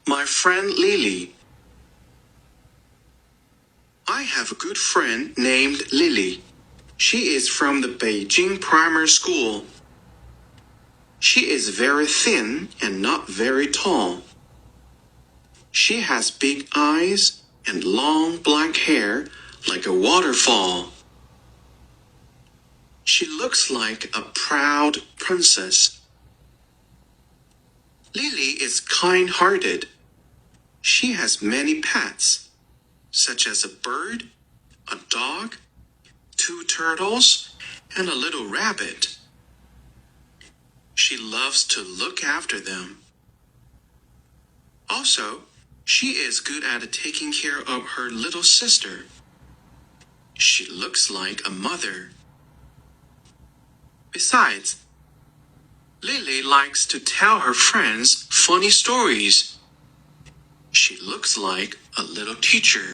My friend Lily. I have a good friend named Lily. She is from the Beijing Primary School. She is very thin and not very tall. She has big eyes and long black hair like a waterfall. She looks like a proud princess. Lily is kind-hearted. She has many pets, such as a bird, a dog, 2 turtles, and a little rabbit. She loves to look after them. Also, she is good at taking care of her little sister. She looks like a mother. Besides, Lily likes to tell her friends funny stories. She looks like a little teacher.